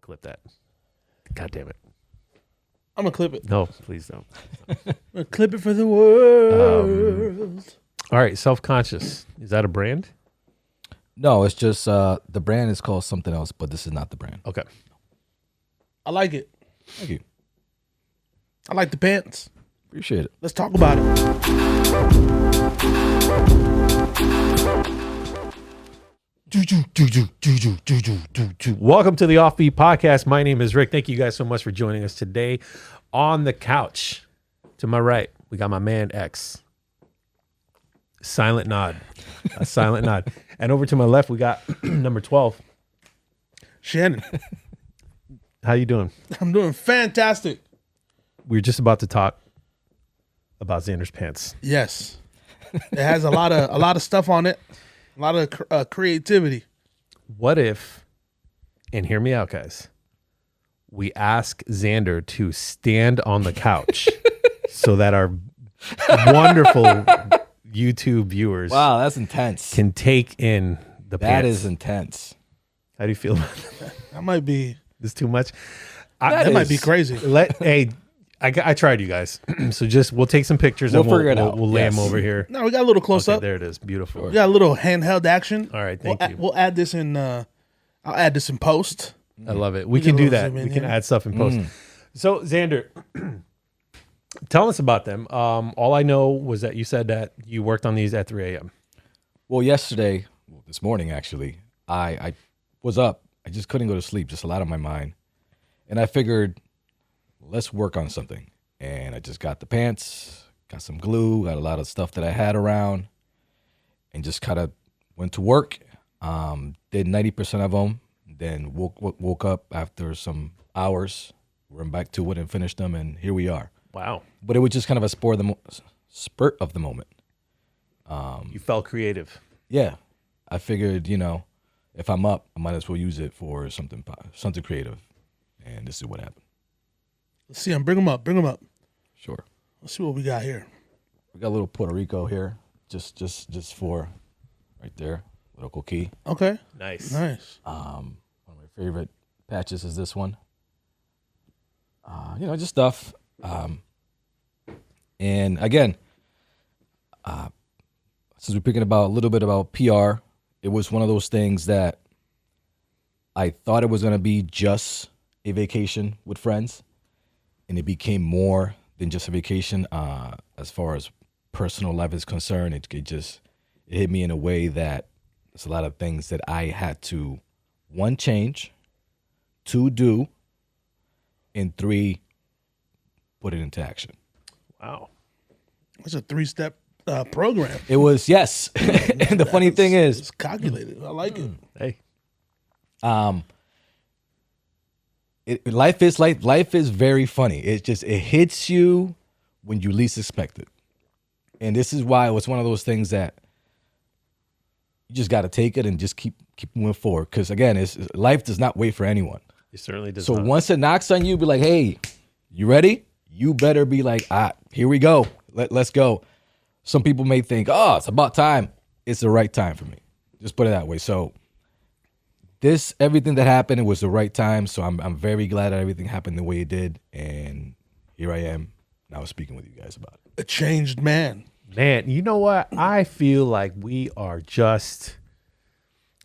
clip that. God damn it. I'm going to clip it. No, please don't. I'm going to clip it for the world. All right, self-conscious. Is that a brand? No, it's just the brand is called something else, but this is not the brand. Okay. I like it. Thank you. I like the pants. Appreciate it. Let's talk about it. Welcome to the Offbeat Podcast. My name is Rick. Thank you guys so much for joining us today. On the couch, to my right, we got my man X. Silent nod. A silent nod. And over to my left, we got number 12. Shannon. How you doing? I'm doing fantastic. We were just about to talk about Xander's pants. Yes. It has a lot of stuff on it. A lot of creativity. What if, and hear me out, guys, we ask Xander to stand on the couch so that our wonderful YouTube viewers Wow, that's intense. can take in the pants. That is intense. How do you feel about that? That might be This too much? that might be crazy. I tried, you guys. So we'll take some pictures We'll and figure it out. We'll lay Yes. them over here. No, we got a little close Okay, up. there it is. Beautiful. We got a little handheld action. All right, thank you. We'll add this in. I'll add this in post. I love it. We get can a do little that. zoom in We can here. add stuff in post. So Xander, tell us about them. All I know was that you said that you worked on these at 3 a.m. Well, this morning actually, I was up. I just couldn't go to sleep. Just a lot on my mind, and I figured, let's work on something. And I just got the pants, got some glue, got a lot of stuff that I had around, and just kind of went to work. Did 90% of them, then woke up after some hours, went back to it and finished them, and here we are. Wow. But it was just kind of a spurt of the moment. You felt creative. Yeah, I figured, if I'm up, I might as well use it for something creative, and this is what happened. Let's see him. Bring him up. Bring him up. Sure. Let's see what we got here. We got a little Puerto Rico here, just for right there, local key. Okay. Nice. Nice. One of my favorite patches is this one. Just stuff. And again, since we're picking about a little bit about PR, it was one of those things that I thought it was going to be just a vacation with friends, and it became more than just a vacation. As far as personal life is concerned, it hit me in a way that there's a lot of things that I had to, 1, change, 2, do, and 3, put it into action. Wow. It's a 3-step program. It was, yes. And the funny thing is, It's calculated. I like it. Hey. life is very funny. It hits you when you least expect it. And this is why it was one of those things that you just got to take it and just keep moving forward. Because again, life does not wait for anyone. It certainly does So not. once it knocks on you, be like, hey, you ready? You better be like, here we go. Let's go. Some people may think, oh, it's about time. It's the right time for me. Just put it that way. So everything that happened, it was the right time. So I'm very glad that everything happened the way it did. And here I am now speaking with you guys about it. A changed man. Man, you know what? I feel like we are just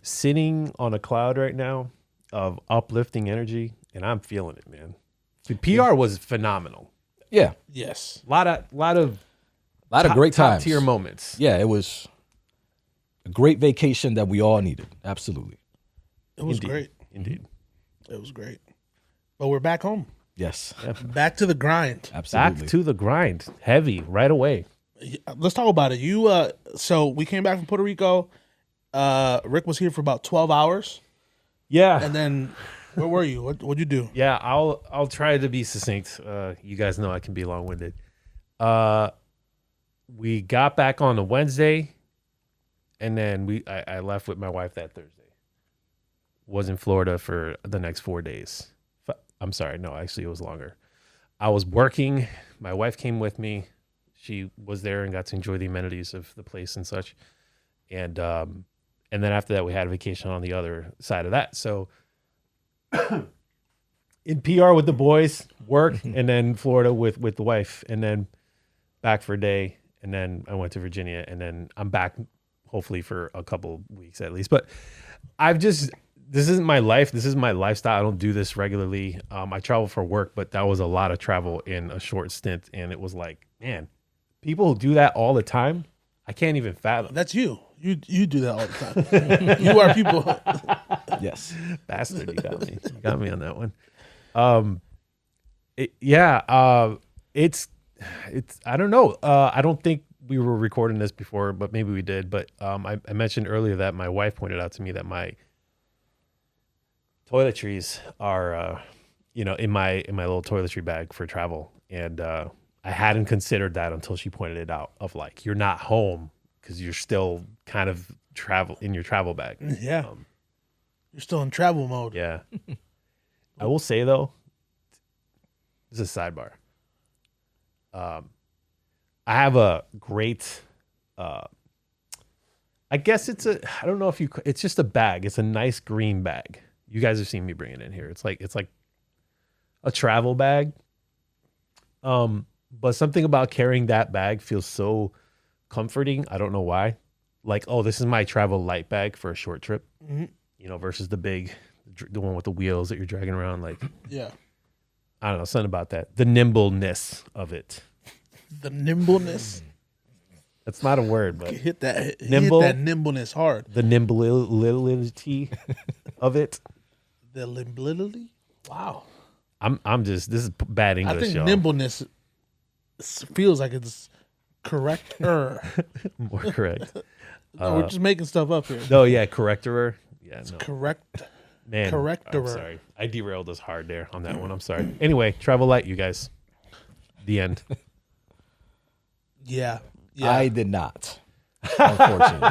sitting on a cloud right now of uplifting energy, and I'm feeling it, man. The PR was phenomenal. Yeah. Yes. A lot of Great times. top tier moments. Yeah, it was a great vacation that we all needed. Absolutely. It was Indeed. great. Indeed. It was great. But we're back home. Yes. Back to the grind. Absolutely. Back to the grind. Heavy right away. Let's talk about it. You so we came back from Puerto Rico. Rick was here for about 12 hours. Yeah. And then where were you? What'd you do? Yeah, I'll try to be succinct. You guys know I can be long-winded. We got back on a Wednesday, and then I left with my wife that Thursday. Was in Florida for the next 4 days. I'm sorry, no, actually it was longer. I was working. My wife came with me. She was there and got to enjoy the amenities of the place and such. And then after that, we had a vacation on the other side of that. So in PR with the boys, work, and then Florida with the wife, and then back for a day, and then I went to Virginia, and then I'm back hopefully for a couple weeks at least. But this isn't my life. This is my lifestyle. I don't do this regularly. I travel for work, but that was a lot of travel in a short stint, and it was like, man, people who do that all the time, I can't even fathom. That's you. You do that all the time. You are people. Yes. Bastard, you got me. You got me on that one. It's I don't know. I don't think we were recording this before, but maybe we did. But I mentioned earlier that my wife pointed out to me that my toiletries are, in my little toiletry bag for travel, and I hadn't considered that until she pointed it out. Of like, you're not home because you're still kind of in your travel bag. Yeah, you're still in travel mode. Yeah. I will say though, this is a sidebar. I have a great, I guess I don't know if it's just a bag. It's a nice green bag. You guys have seen me bring it in here. It's like a travel bag. But something about carrying that bag feels so comforting. I don't know why. Like, oh, this is my travel light bag for a short trip, versus the one with the wheels that you're dragging around. Like, yeah, I don't know, something about that. The nimbleness of it. The nimbleness. That's not a word, but hit that nimbleness hard. The nimblility of it. The nimblility. Wow. This is bad English. I think y'all. nimbleness feels like it's correcter. More correct. No, we're just making stuff up here. No, yeah, correctorer. Yeah, it's no. correct. Man, correctorer. I'm sorry. I derailed us hard there on that one. I'm sorry. Anyway, travel light, you guys. The end. Yeah. I did not. Unfortunately.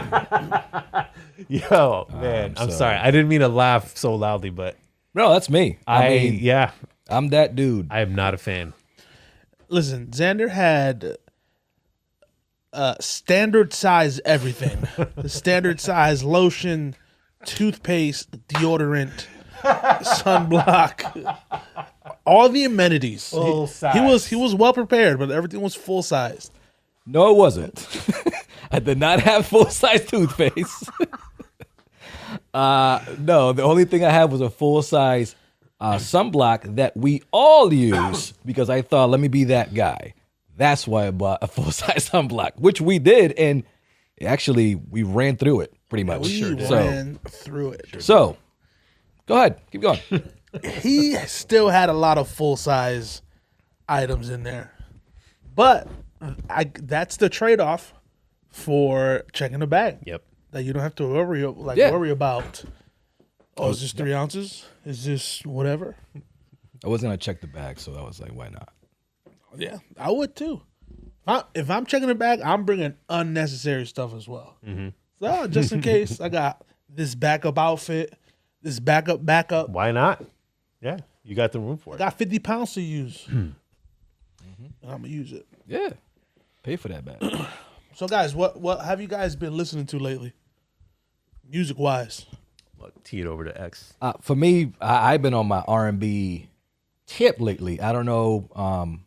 Yo, man, I'm sorry. I didn't mean to laugh so loudly, but no, that's me. I mean, I'm that dude. I am not a fan. Listen, Xander had standard size everything. The standard size lotion, toothpaste, deodorant, sunblock, all the amenities. Full size. He was well prepared, but everything was full sized. No, it wasn't. I did not have full-size toothpaste. No, the only thing I had was a full-size sunblock that we all use because I thought, let me be that guy. That's why I bought a full-size sunblock, which we did, and actually we ran through it pretty much. We ran through it. So, go ahead. Keep going. He still had a lot of full-size items in there. But that's the trade-off for checking the bag. Yep. That you don't have to worry about. Oh, is this 3 ounces? Is this whatever? I wasn't gonna check the bag, so I was like, why not? Yeah, I would too. If I'm checking the bag, I'm bringing unnecessary stuff as well. Mm-hmm. So just in case, I got this backup outfit, this backup. Why not? Yeah, you got the room for I it. got 50 pounds to use. And I'm gonna use it. Yeah, pay for that bag. So, guys, what have you guys been listening to lately, music wise? Look, tee it over to X. For me, I've been on my R&B tip lately. I don't know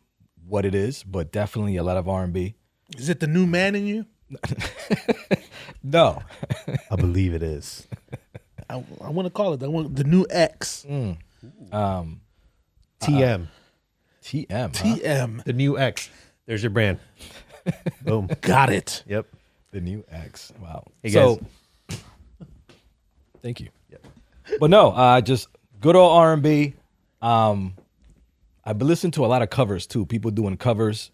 what it is, but definitely a lot of R&B. Is it the new man in you? No, I believe it is. I want to call it the new X. TM. TM. The new X. There's your brand. Boom. Got it. Yep. the new X. Wow. Hey, guys. Thank you. Yep. But no, just good old R&B. I've been listening to a lot of covers too. People doing covers.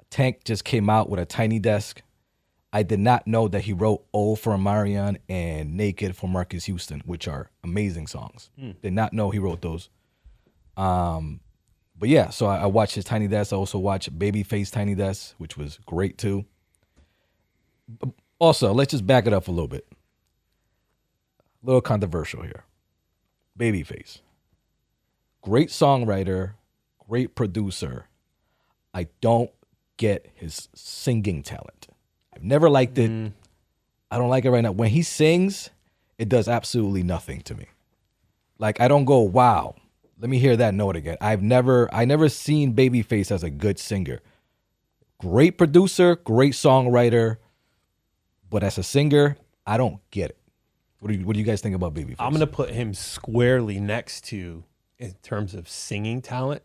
Tank just came out with a Tiny Desk. I did not know that he wrote "Old" for Marion and "Naked" for Marcus Houston, which are amazing songs. Did not know he wrote those. But yeah, so I watched his Tiny Desk. I also watched Babyface Tiny Desk, which was great too. Also, let's just back it up a little bit. A little controversial here. Babyface. Great songwriter, great producer. I don't get his singing talent. I've never liked it. I don't like it right now. When he sings, it does absolutely nothing to me. Like, I don't go, wow, let me hear that note again. I never seen Babyface as a good singer. Great producer, great songwriter, but as a singer, I don't get it. What do you guys think about Babyface? I'm gonna put him squarely next to, in terms of singing talent,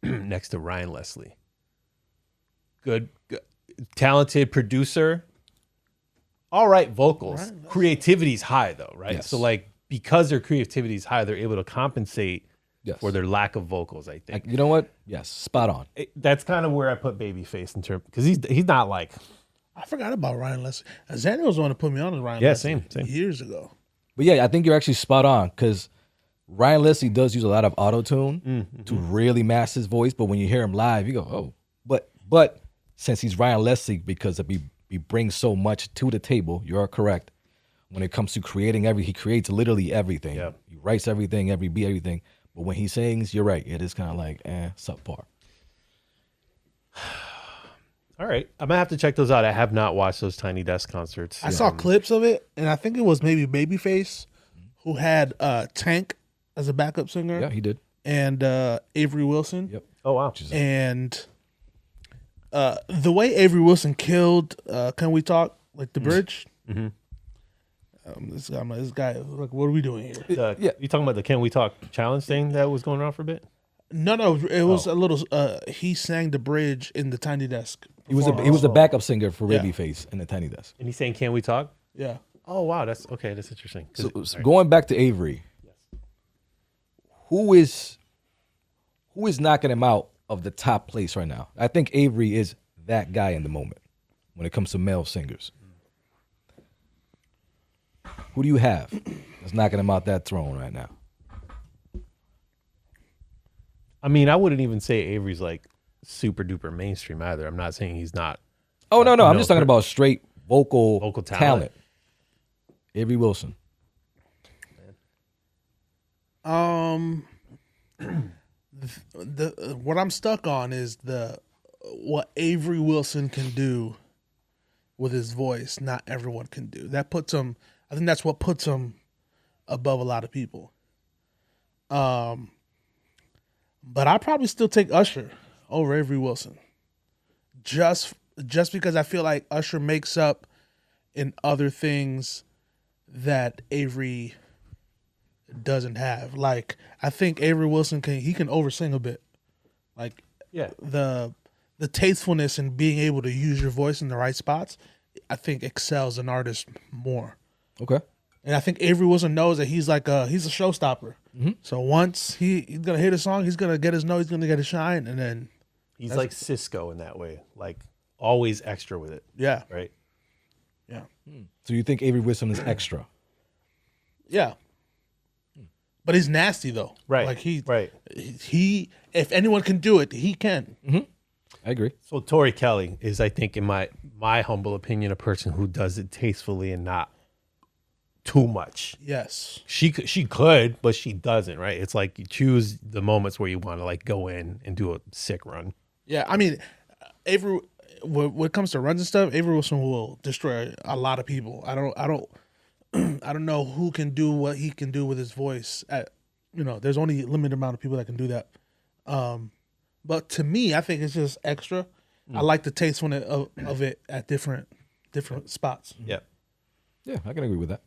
next to Ryan Leslie. Good, talented producer. All right, vocals. Creativity's high though, right? Yes. So like, because their creativity's high, they're able to compensate Yes. for their lack of vocals. I think You know what? Yes, spot on. that's kind of where I put Babyface in terms, because he's not like, I forgot about Ryan Leslie. Xander was the one to put me on to Ryan Yeah, Leslie same. years ago. But yeah, I think you're actually spot on because Ryan Leslie does use a lot of auto-tune to really mask his voice. But when you hear him live, you go, oh. But since he's Ryan Leslie, because he brings so much to the table, you are correct. When it comes to creating he creates literally everything. Yeah. He writes everything, every beat, everything. But when he sings, you're right. It is kind of like, subpar. all right, I'm gonna have to check those out. I have not watched those Tiny Desk concerts. I saw clips of it, and I think it was maybe Babyface who had Tank as a backup singer. Yeah, he did. And Avery Wilson. Yep. Oh wow. And the way Avery Wilson killed Can We Talk, like the bridge. Mm-hmm. This guy, like, what are we doing here? Yeah. You talking about the Can We Talk challenge thing that was going on for a bit? No, it was a little. He sang the bridge in the Tiny Desk. He was a backup singer for Yeah. Babyface in the Tiny Desk. And he's saying, "Can we talk?" Yeah. Oh wow, that's okay. That's interesting. So, All right. going back to Avery, who is knocking him out of the top place right now? I think Avery is that guy in the moment when it comes to male singers. Who do you have that's knocking him out that throne right now? I mean, I wouldn't even say Avery's like super duper mainstream either. I'm not saying he's not. Oh no, I'm just talking for- about straight vocal talent. Avery Wilson. What I'm stuck on is what Avery Wilson can do with his voice. Not everyone can do. That puts him. I think that's what puts him above a lot of people. But I probably still take Usher over Avery Wilson. Just because I feel like Usher makes up in other things that Avery doesn't have. Like, I think Avery Wilson can oversing a bit. Like, Yeah. the tastefulness in being able to use your voice in the right spots, I think excels an artist more. Okay. And I think Avery Wilson knows that he's a showstopper. Mm-hmm. So once he's gonna hit a song, he's gonna get his note, he's gonna get his shine, and then He's like Cisco in that way, like always extra with it, yeah, right? yeah, So you think Avery Wilson is extra? yeah. But he's nasty though, Right. Like Right. he if anyone can do it, he can. I agree. So Tori Kelly is, I think, in my humble opinion, a person who does it tastefully and not too much. Yes, She could, but she doesn't, right? It's like you choose the moments where you want to like go in and do a sick run. yeah. I mean, Avery. When it comes to runs and stuff, Avery Wilson will destroy a lot of people. I don't I don't know who can do what he can do with his voice. There's only a limited amount of people that can do that. But to me, I think it's just extra. I like the tastefulness of it at different spots. Yeah. Yeah, I can agree with that.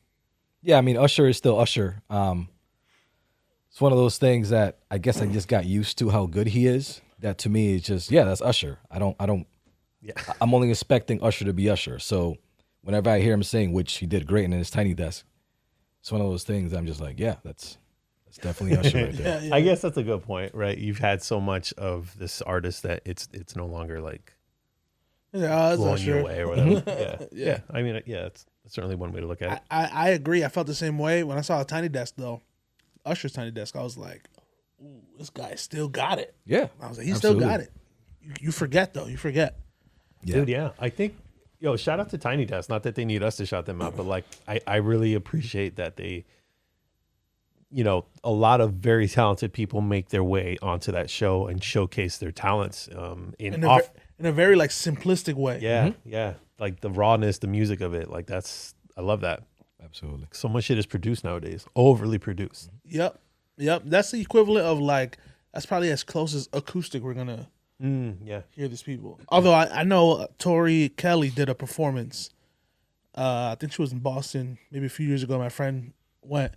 Yeah, I mean, Usher is still Usher. It's one of those things that I guess I just got used to how good he is. That to me is just, yeah, that's Usher. Yeah. I'm only expecting Usher to be Usher. So whenever I hear him sing, which he did great in his Tiny Desk, it's one of those things I'm just like, yeah, that's definitely Usher right there. Yeah. I guess that's a good point, right? You've had so much of this artist that it's no longer like That's blowing Usher. you away or whatever. Yeah. yeah. I mean, yeah, it's certainly one way to look at it. I agree. I felt the same way when I saw a Tiny Desk though. Usher's Tiny Desk. I was like, ooh, this guy still got it. Yeah. I was like, he absolutely. still got it. You forget though. You forget. Yeah. Dude, yeah. I think, shout out to Tiny Desk. Not that they need us to shout them out, but like, I really appreciate that they, a lot of very talented people make their way onto that show and showcase their talents In a very like simplistic way. yeah. Like the rawness, the music of it. Like I love that. Absolutely. So much shit is produced nowadays, overly produced. Yep. Yep, that's the equivalent of like that's probably as close as acoustic we're gonna Yeah. hear these people. Although I know Tori Kelly did a performance. I think she was in Boston maybe a few years ago. My friend went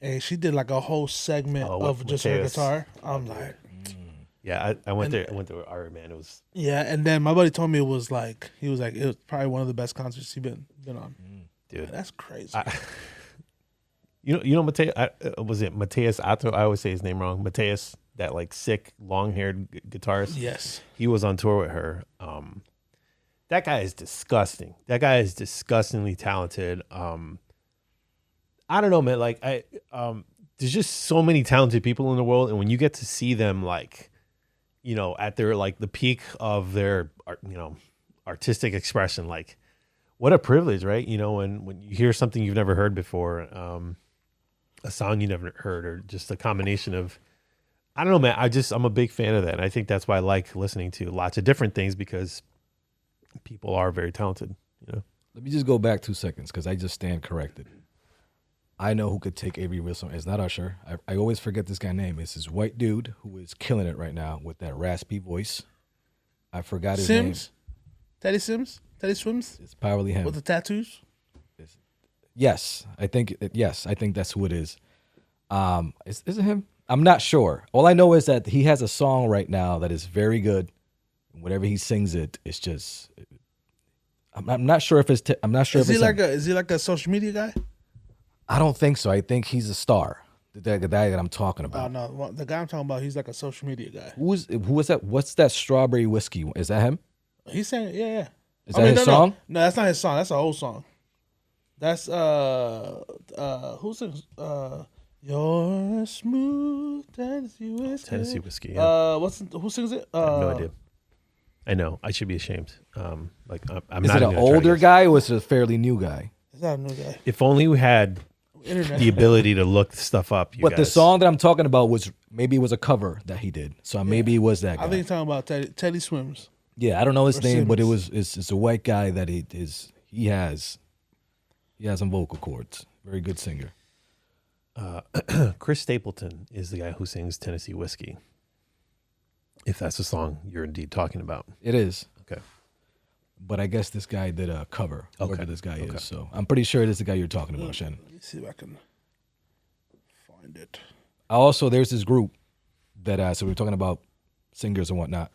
and she did like a whole segment of just her guitar. I'm like, yeah, I went there. I went to Ari, man. It was and then my buddy told me it was like it was probably one of the best concerts he's been on. dude. That's crazy. You know, Mateus. Was it Mateus Atto? I always say his name wrong. Mateus, that like sick, long-haired guitarist. Yes, he was on tour with her. That guy is disgusting. That guy is disgustingly talented. I don't know, man. Like there's just so many talented people in the world, and when you get to see them, like, you know, at their like the peak of their, you know, artistic expression, like, what a privilege, right? You know, when you hear something you've never heard before, a song you never heard, or just a combination of, I don't know, man. I'm a big fan of that, and I think that's why I like listening to lots of different things, because people are very talented. You know. Let me just go back 2 seconds because I just stand corrected. I know who could take Avery Wilson. It's not Usher. I always forget this guy's name. It's this white dude who is killing it right now with that raspy voice. I forgot his name. Teddy Sims? Teddy Swims? It's probably him. With the tattoos? Yes, I think that's who it is. Is it him? I'm not sure. All I know is that he has a song right now that is very good. Whenever he sings it, it's just. I'm not sure if it's. I'm not sure. Is he like a social media guy? I don't think so. I think he's a star. The guy that I'm talking about. No, the guy I'm talking about, he's like a social media guy. Who is that? What's that strawberry whiskey? Is that him? He's saying, yeah. Is that his song? No, that's not his song. That's an old song. That's who sings You're Smooth Tennessee Whiskey. Tennessee Whiskey. Yeah. Who sings it? I have no idea. I know. I should be ashamed. I'm is not. Is it an older guy or is it a fairly new guy? It's not a new guy. If only we had the ability to look stuff up. But the song that I'm talking about was a cover that he did. So maybe it was that guy. I think you're talking about Teddy Swims. Yeah, I don't know his name, but it's a white guy that he has some vocal cords. Very good singer. Chris Stapleton is the guy who sings Tennessee Whiskey. If that's the song you're indeed talking about. It is. Okay. But I guess this guy did a cover, whoever this guy is. So I'm pretty sure it is the guy you're talking about, Shannon. Let me see if I can find it. Also, there's this group that, so we're talking about singers and whatnot.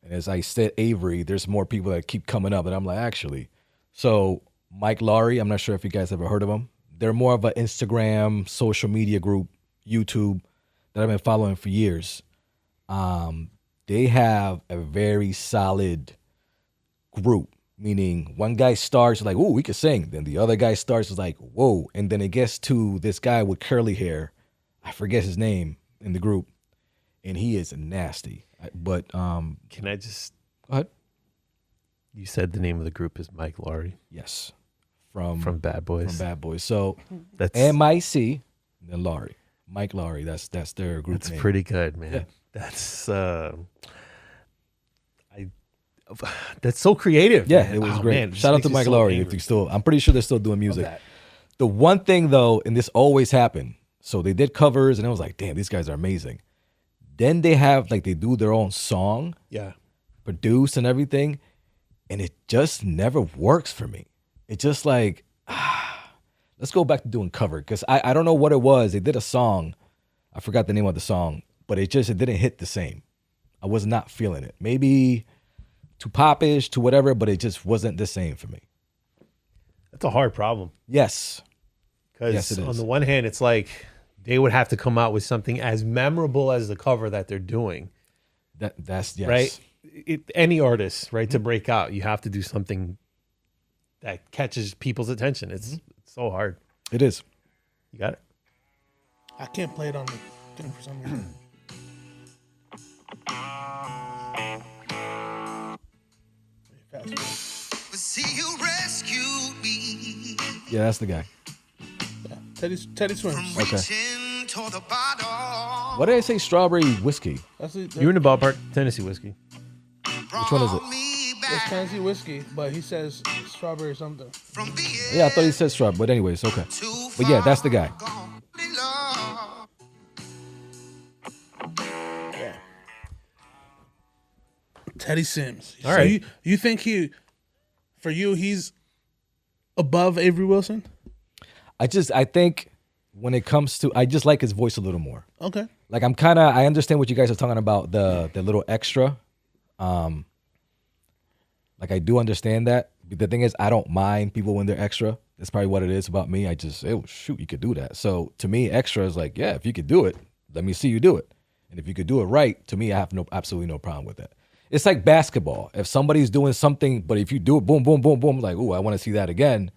And as I said, Avery, there's more people that keep coming up. And I'm like, actually. So Mike Laurie, I'm not sure if you guys ever heard of him. They're more of an Instagram, social media group, YouTube, that I've been following for years. They have a very solid group, meaning one guy starts like, "Ooh, we can sing." Then the other guy starts is like, "Whoa!" And then it gets to this guy with curly hair. I forget his name in the group, and he is nasty. But can I just go ahead? You said the name of the group is Mike Laurie. Yes, from Bad Boys. From Bad Boys. So that's MIC, then Laurie, Mike Laurie. That's their group. That's name. pretty good, man. Yeah. That's so creative. Yeah, man. it was Oh, great. man, Shout out to Mike Laurie. If you I'm pretty sure they're still doing music. The one thing though, and this always happened. So they did covers, and I was like, damn, these guys are amazing. Then they do their own song, produced and everything, and it just never works for me. It's just like, let's go back to doing cover, because I don't know what it was. They did a song, I forgot the name of the song, but it didn't hit the same. I was not feeling it. Maybe too popish, to whatever, but it just wasn't the same for me. That's a hard problem. Yes. Because on the one hand, it's like they would have to come out with something as memorable as the cover that they're doing. That's yes. Right? Any artist, right, to break out, you have to do something that catches people's attention. It's so hard. It is. You got it? I can't play it on the thing for some reason. See, you rescued me. Yeah, that's the guy. Yeah. Teddy Swims. Okay. What did I say? Strawberry whiskey. You're in the ballpark. Tennessee Whiskey. Which one is it? It's Tennessee Whiskey, but he says strawberry something. Yeah, I thought he said strawberry, but anyways, okay. But yeah, that's the guy. Teddy Sims. All so right. you think he's above Avery Wilson? I think when it comes to, I just like his voice a little more. Okay. Like I understand what you guys are talking about, the little extra. Like I do understand that. But the thing is, I don't mind people when they're extra. That's probably what it is about me. I just, shoot, you could do that. So to me, extra is like, yeah, if you could do it, let me see you do it. And if you could do it right, to me, I have absolutely no problem with that. It's like basketball. If somebody's doing something, but if you do it, boom, boom, boom, boom, like, ooh, I want to see that again.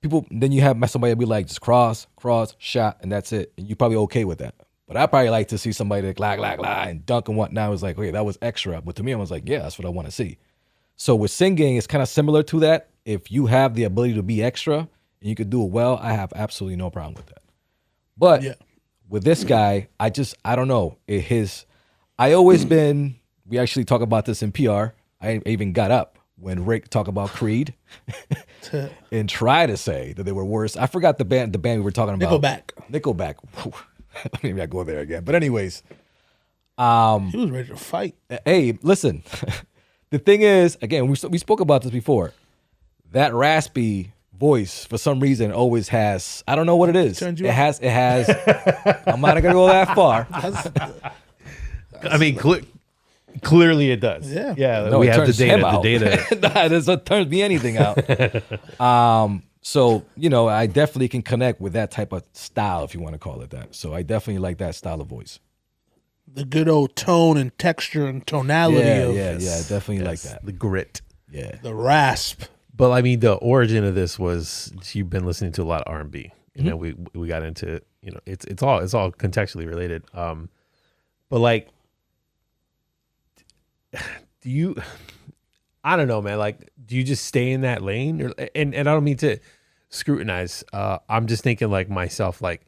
Then you have somebody be like, just cross, shot, and that's it. And you're probably okay with that. But I probably like to see somebody like, and dunk and whatnot. It was like, okay, that was extra. But to me, I was like, yeah, that's what I want to see. So with singing, it's kind of similar to that. If you have the ability to be extra and you could do it well, I have absolutely no problem with that. But with this guy, I don't know. I always been, we actually talk about this in PR. I even got up when Rick talked about Creed and try to say that they were worse. I forgot the band we were talking about. Nickelback. Maybe I go there again. But anyways. He was ready to fight. Hey, listen. The thing is, again, we spoke about this before. That raspy voice, for some reason, always has, I don't know what it is. It has, I'm not going to go that far. I mean, clearly it does. Yeah. Yeah. No, we it have the turns him data. out. The data. Nah, it doesn't turn me anything out. So, I definitely can connect with that type of style, if you want to call it that. So I definitely like that style of voice. The good old tone and texture and tonality of Yeah, definitely like that. The grit. Yeah. the rasp. But I mean, the origin of this was you've been listening to a lot of R&B, and then we got into it's all contextually related. But like, do you? I don't know, man. Like, do you just stay in that lane? And I don't mean to scrutinize. I'm just thinking like myself, like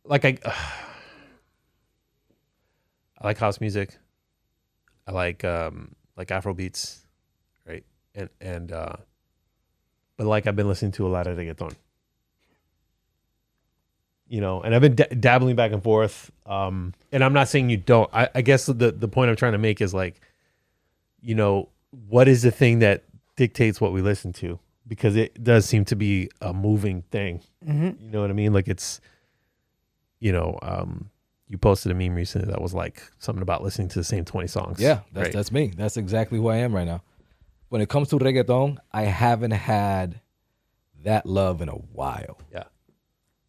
I like house music. I like Afro beats, right? And but like I've been listening to a lot of reggaeton. And I've been dabbling back and forth. And I'm not saying you don't. I guess the point I'm trying to make is like, what is the thing that dictates what we listen to? Because it does seem to be a moving thing. Mm-hmm. You know what I mean? Like it's, you posted a meme recently that was like something about listening to the same 20 songs. Yeah, that's me. That's exactly who I am right now. When it comes to reggaeton, I haven't had that love in a while. Yeah.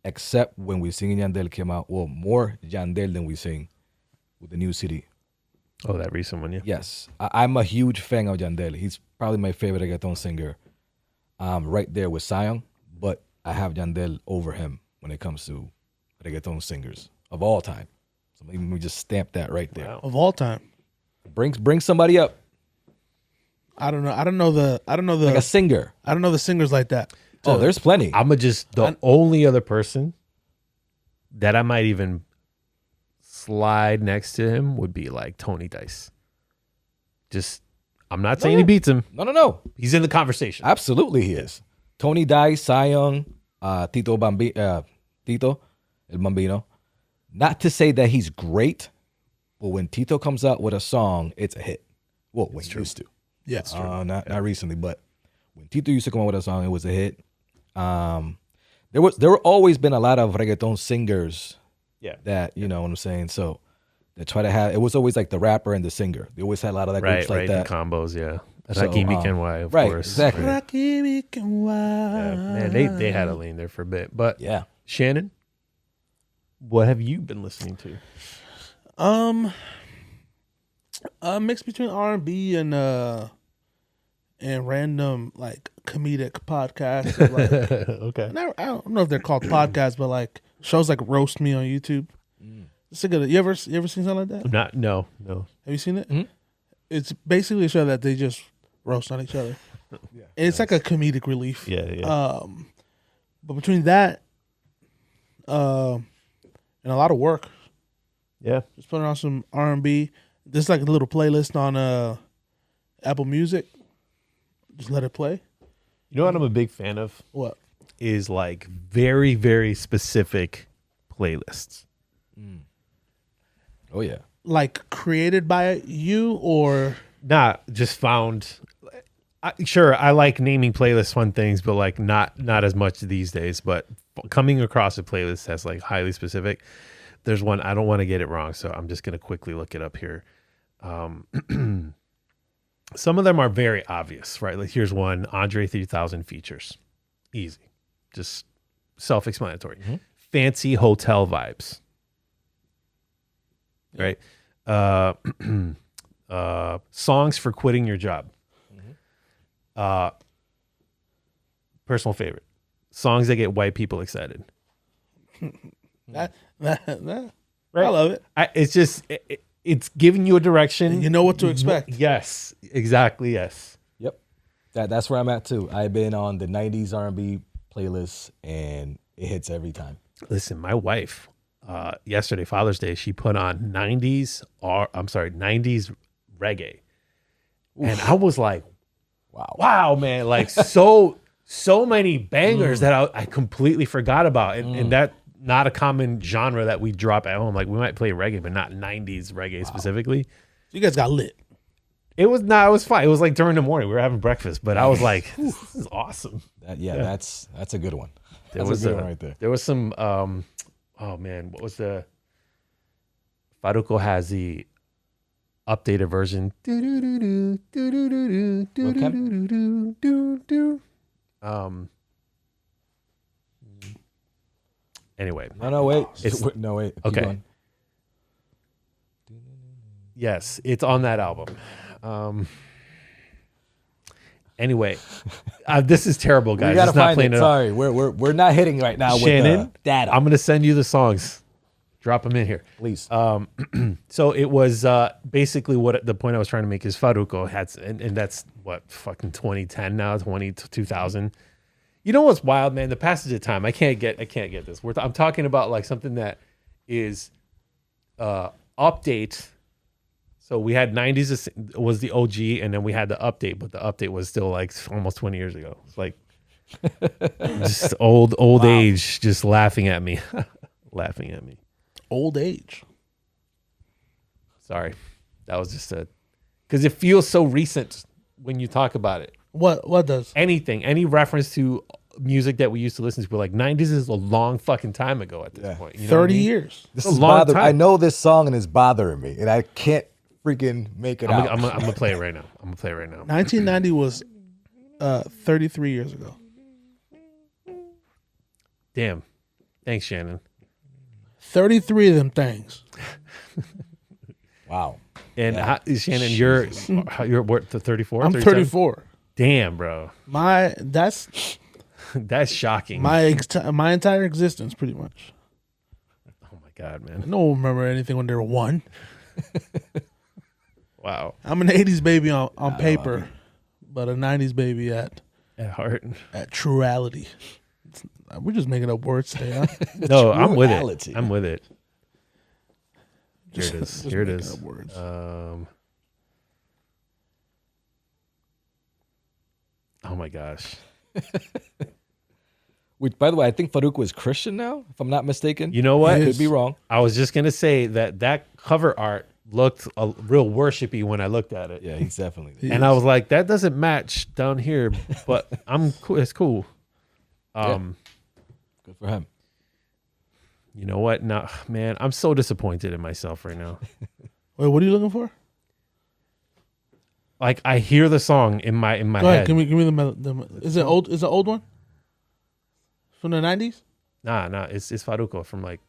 Except when We Sing Yandel came out. Well, more Yandel than We Sing with the new CD. Oh, that recent one, yeah. Yes. I'm a huge fan of Yandel. He's probably my favorite reggaeton singer. Right there with Zion. But I have Yandel over him when it comes to reggaeton singers of all time. So maybe we just stamp that right there. Of all time. Bring somebody up. I don't know the Like a singer. I don't know the singers like that. Oh, there's plenty. The only other person that I might even slide next to him would be like Tony Dice. I'm not saying he beats him. No. He's in the conversation. Absolutely he is. Tony Dice, Zion, Tito El Bambino. Not to say that he's great, but when Tito comes out with a song, it's a hit. Well, when he used to. Yeah. Not recently, but when Tito used to come out with a song, it was a hit. There were always been a lot of reggaeton singers. Yeah. That, you know what I'm saying? So they try to have, it was always like the rapper and the singer. They always had a lot of that groups like that. The combos, yeah. So, Rakimi Kenway, of right, course. exactly. Rakimi Kenway. Yeah, man, they had a lane there for a bit. But Yeah. Shannon, what have you been listening to? A mix between R&B and random like comedic podcasts. Like, Okay. I don't know if they're called podcasts, but like shows like Roast Me on YouTube. It's a good. You ever seen something like that? No. Have you seen it? Mm-hmm. It's basically a show that they just roast on each other. Yeah, it's like a comedic relief. Yeah. But between that, and a lot of work, just putting on some R&B. There's like a little playlist on Apple Music. Just let it play. You know what I'm a big fan of? What? Is like very, very specific playlists. Oh yeah. Like created by you or Nah, just found. Sure, I like naming playlists fun things, but like not as much these days. But coming across a playlist that's like highly specific. There's one, I don't want to get it wrong, so I'm just going to quickly look it up here. Some of them are very obvious, right? Like here's one, Andre 3000 features. Easy. Just self-explanatory. Mm-hmm. Fancy hotel vibes. Right? Songs for quitting your job. Personal favorite. Songs that get white people excited. that. Right? I love it. It's just it's giving you a direction. You know what to expect. Yes, exactly. Yes. Yep. That's where I'm at too. I've been on the 90s R&B playlist and it hits every time. Listen, my wife yesterday, Father's Day, she put on 90s reggae. Oof. And I was like, wow, man, like so many bangers that I completely forgot about. And that not a common genre that we drop at home. Like we might play reggae, but not 90s reggae specifically. You guys got lit. It was fine. It was like during the morning. We were having breakfast, but I was like, this is awesome. That's a good one. There was a good one right there. There was some oh man, what was the Farruko has the updated version. Anyway. No, wait. No, wait. Keep okay. going. Yes, it's on that album. Anyway, this is terrible, guys. We gotta it's not find playing it. it Sorry, we're not hitting right now. Shannon, with data. I'm gonna send you the songs. Drop them in here, please. So it was basically what the point I was trying to make is Farruko had, and that's what fucking 2010 now, 2000. You know what's wild, man? The passage of time. I can't get this. I'm talking about like something that is update. So we had 90s was the OG, and then we had the update, but the update was still like almost 20 years ago. It's like just old age, just laughing at me, laughing at me. Old age. Sorry, that was just because it feels so recent when you talk about it. What does any reference to music that we used to listen to? We're like 90s is a long fucking time ago at this point. You know 30 what I mean? years. This is bothering. I know this song and it's bothering me, and I can't freaking make it out. I'm gonna play it right now. 1990 was 33 years ago. Damn. Thanks, Shannon. 33 of them things. Wow. And Shannon, you're what, 34? I'm 37? 34. Damn, bro. That's shocking. My entire existence, pretty much. Oh my God, man. No one remember anything when they were one. Wow. I'm an 80s baby on paper, but a 90s baby at heart. At truality. We're just making up words today, huh? No, I'm with it. I'm with it. Here it is. Here it is. Oh my gosh. Which, by the way, I think Farruko is Christian now, if I'm not mistaken. You know what? I could be wrong. I was just gonna say that cover art looked real worshipy when I looked at it. Yeah, he's definitely. And I was like, that doesn't match down here, but I'm cool. It's cool. Good for him. You know what? No, man, I'm so disappointed in myself right now. Wait, what are you looking for? Like I hear the song in my Go head. ahead, give me the is it old? Is it old one? From the 90s? Nah, it's Farruko from like.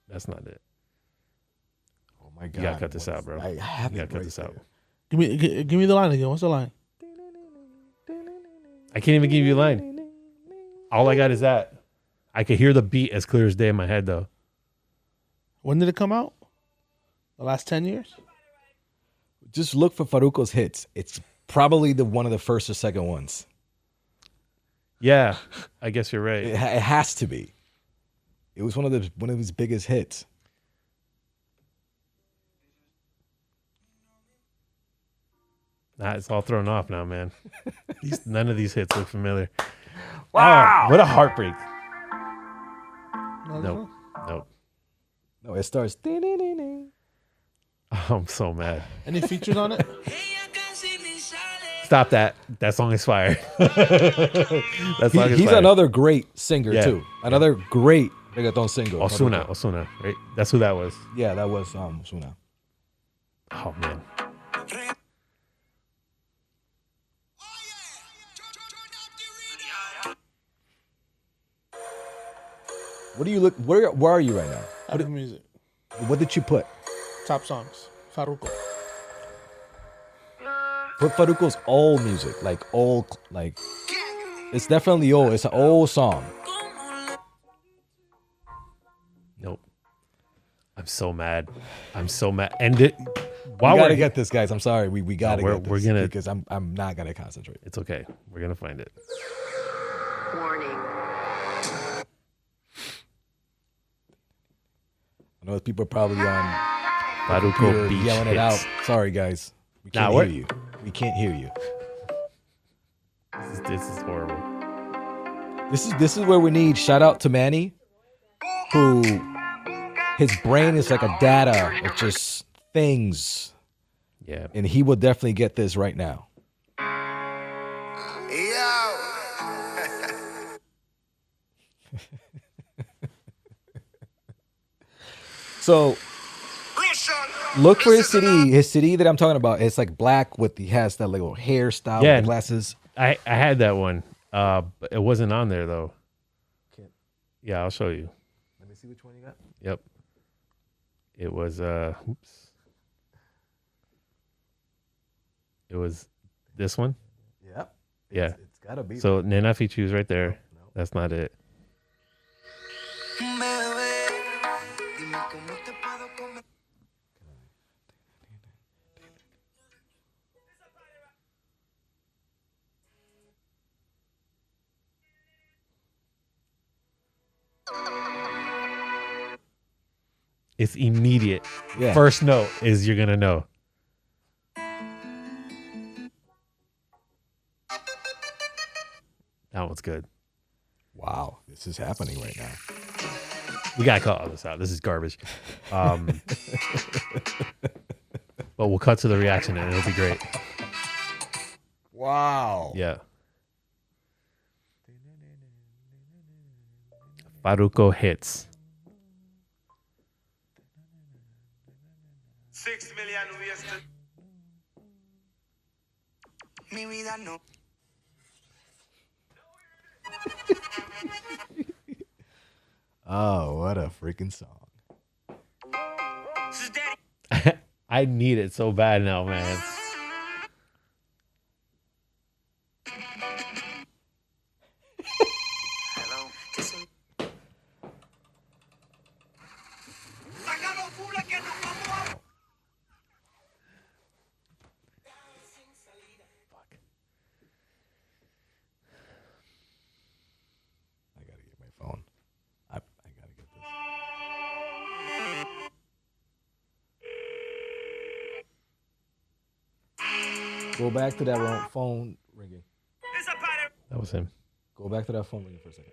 That's not it. Oh my God! You gotta cut this out, bro. I have you gotta it cut right this there. out. Give me the line again. What's the line? I can't even give you a line. All I got is that. I could hear the beat as clear as day in my head, though. When did it come out? The last 10 years? Just look for Farruko's hits. It's probably one of the first or second ones. Yeah, I guess you're right. It has to be. It was one of his biggest hits. Nah, it's all thrown off now, man. None of these hits look familiar. Wow, what a heartbreak. Nope. No, it starts. I'm so mad. Any features on it? Stop that. That song is fire. That song is He's fire. another great singer Yeah. too. Another great reggaeton singer. Osuna, right? That's who that was. Yeah, that was Osuna. Oh man. What do you look? Where are you right now? Apple Music. What did you put? Top songs. Farruko. Put Farruko's old music, like old, like it's definitely old. It's an old song. Nope. I'm so mad. And We gotta get this, guys. I'm sorry. We gotta we're- get this we're gonna- because I'm not gonna concentrate. It's okay. We're gonna find it. Warning. I know people are probably on Farruko computer Beach yelling it out. hits. Sorry, guys. We Nah, can't what? hear you. We can't hear you. This is horrible. This is where we need shout out to Manny, who his brain is like a data of just things, Yeah. and he will definitely get this right now. Yo. So Listen. look for his CD. His CD that I'm talking about. It's like black with he has that little hairstyle, Yeah. with the glasses. I had that one. But it wasn't on there though. Yeah, I'll show you. Let me see which one you got. Yep. It was oops. It was this one. Yeah. Yeah. It's gotta be. So Nena Fichu's right there. That's not it. It's immediate. Yeah. First note is you're gonna know. That one's good. Wow, this is happening right now. We gotta cut all this out. This is garbage. But we'll cut to the reaction and it'll be great. Wow. Yeah. Farruko hits. 6 million ways to. Mi vida no. Oh, what a freaking song. I need it so bad now, man. I gotta get my phone. I gotta get this. Go back to that phone ringing. That was him. Go back to that phone ringing for a second.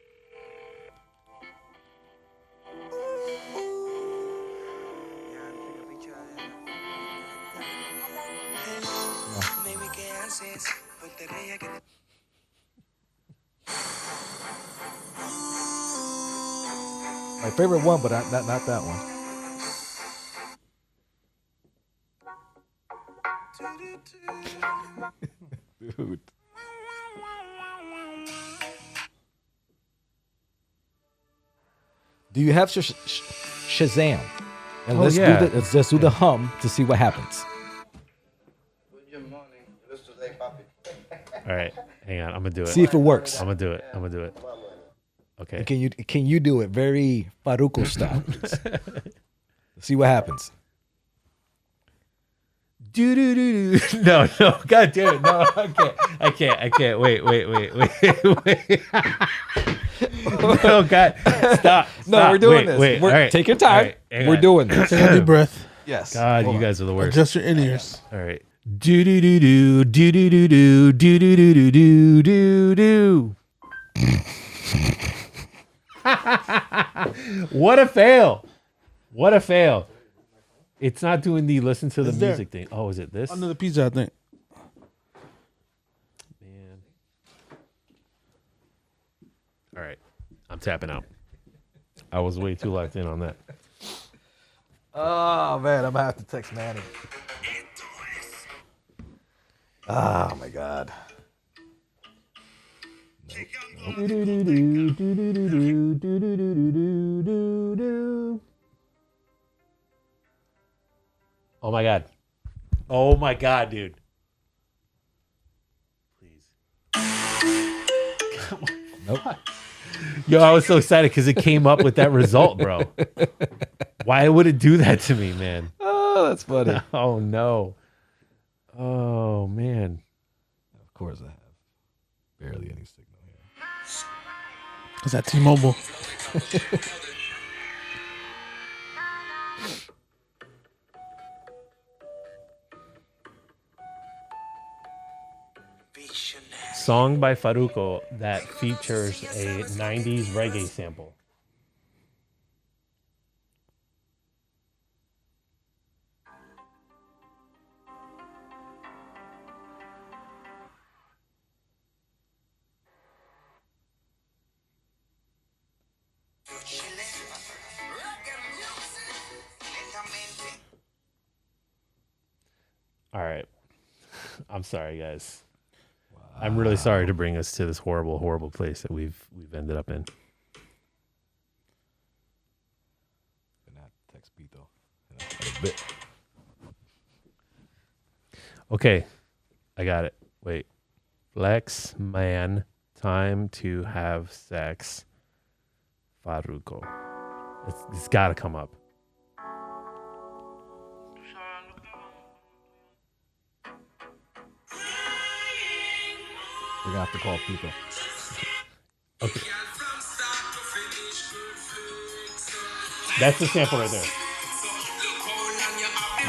My favorite one, but not that one. Dude. Do you have Shazam? And Oh, let's yeah. let's just do the hum to see what happens. All right. Hang on. I'm gonna do it. See if it works. I'm gonna do it. Okay. Can you do it very Farruko style? Please? See what happens. Do do do do. No, God damn it. No, I can't. Wait. No, God. Stop. No, we're doing this. Wait. We're, All right. Take your time. All right, hang We're on. doing this. Take a deep breath. Yes. God, Hold you on. guys are the worst. Adjust your in-ears. All right. Do do do do do do do do do do do do do do. What a fail. What a fail. It's not doing the listen to the It's there. music thing. Oh, is it this? Under the pizza, I think. Man. All right. I'm tapping out. I was way too locked in on that. Oh man, I'm gonna have to text Manny. Oh my god. Oh my god. Oh my god, dude. Please. Come on. Nope. Yo, I was so excited because it came up with that result, bro. Why would it do that to me, man? Oh, that's funny. Oh no. Oh man. Of course I have. Barely any signal here. Is that T-Mobile? Song by Farruko that features a 90s reggae sample. All right. I'm sorry, guys. I'm really sorry to bring us to this horrible, horrible place that we've ended up in. Gonna have to text Pete though. A bit. Okay, I got it. Wait. Flex man, time to have sex. Farruko. It's got to come up. We're gonna have to call Pete though. Okay. That's the sample right there.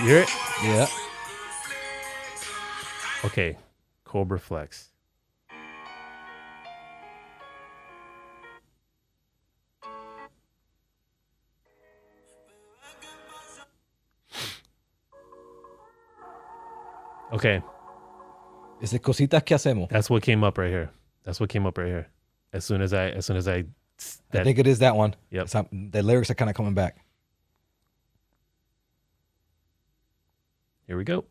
You hear it? Yeah. Okay. Cobra Flex. Okay. Is it cositas que hacemos? That's what came up right here. As soon as I I think it is that one. Yep. The lyrics are kind of coming back. Here we go.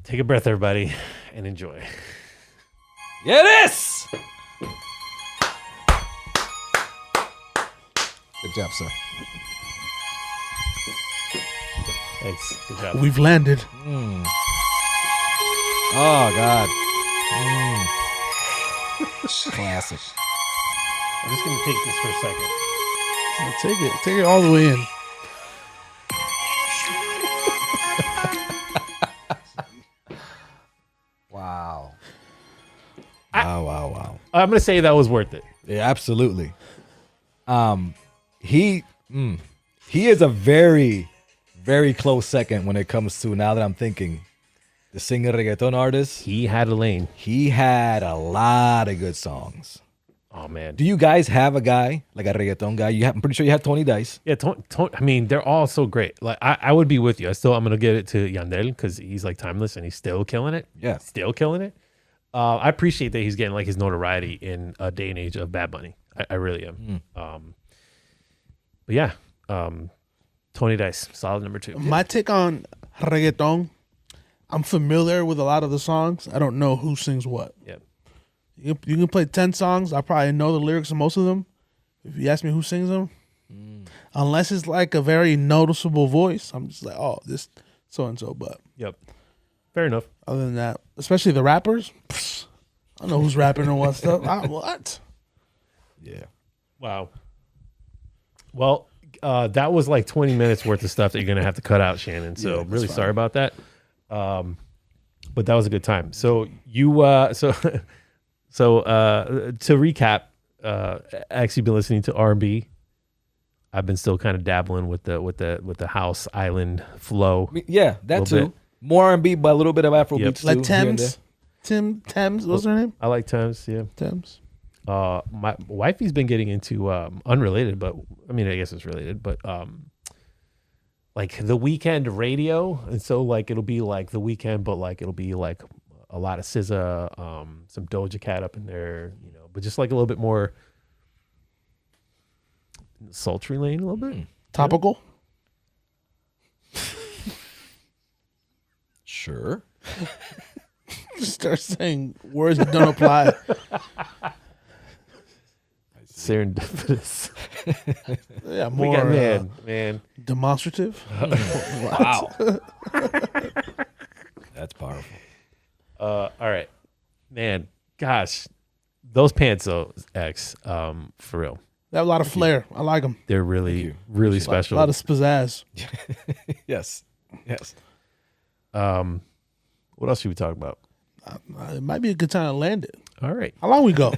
Take a breath, everybody, and enjoy. Yes. Good job, sir. Thanks. Good job. We've landed. Oh God. Classic. I'm just going to take this for a second. Take it all the way in. Wow. Wow. I'm going to say that was worth it. Yeah, absolutely. He is a very, very close second when it comes to, now that I'm thinking, the singer reggaeton artist. He had a lane. He had a lot of good songs. Oh, man. Do you guys have a guy, like a reggaeton guy? I'm pretty sure you had Tony Dice. Yeah, I mean, they're all so great. Like, I would be with you. I'm going to give it to Xander because he's like timeless and he's still killing it. Yeah. Still killing it. I appreciate that he's getting like his notoriety in a day and age of Bad Bunny. I really am. But yeah, Tony Dice, solid number 2. My take on reggaeton, I'm familiar with a lot of the songs. I don't know who sings what. Yeah. You can play 10 songs. I probably know the lyrics of most of them. If you ask me who sings them, unless it's like a very noticeable voice, I'm just like, oh, this so-and-so. But Yep. Fair enough. other than that, especially the rappers, I don't know who's rapping or what stuff. What? Yeah. Wow. Well, that was like 20 minutes worth of stuff that you're going to have to cut out, Shannon. So that's really fine. sorry about that. But that was a good time. So you, to recap, actually been listening to R&B. I've been still kind of dabbling with the house island flow. Yeah, that Little too. bit. More R&B, but a little bit of Afro Yep. beats Like too. here and Thames? Thames? What's her name? I like Thames, yeah. Thames. my wifey's been getting into unrelated, but I mean, I guess it's related, but like the weekend radio, and so like it'll be like the weekend, but like it'll be like a lot of SZA, some Doja Cat up in there, you know, but just like a little bit more sultry lane, a little bit Topical. Sure. Start saying words that don't apply. serendipitous. Yeah, We more got man. demonstrative. Wow. That's powerful. All right, man. Gosh, those pants though, X, for real, They have a lot of flair. I like them. they're really, really A special. lot of pizzazz. Yes. Yes. What else should we talk about? It might be a good time to land it. All right, How long we go?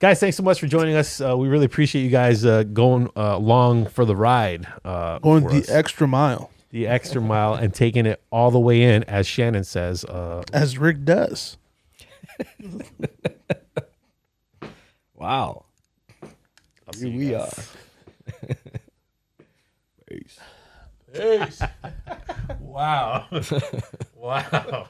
guys, thanks so much for joining us. We really appreciate you guys going along for the ride. Going for the us. extra mile, The extra mile and taking it all the way in, as Shannon says. as Rick does. Wow. Here we are. Peace. Wow. Wow.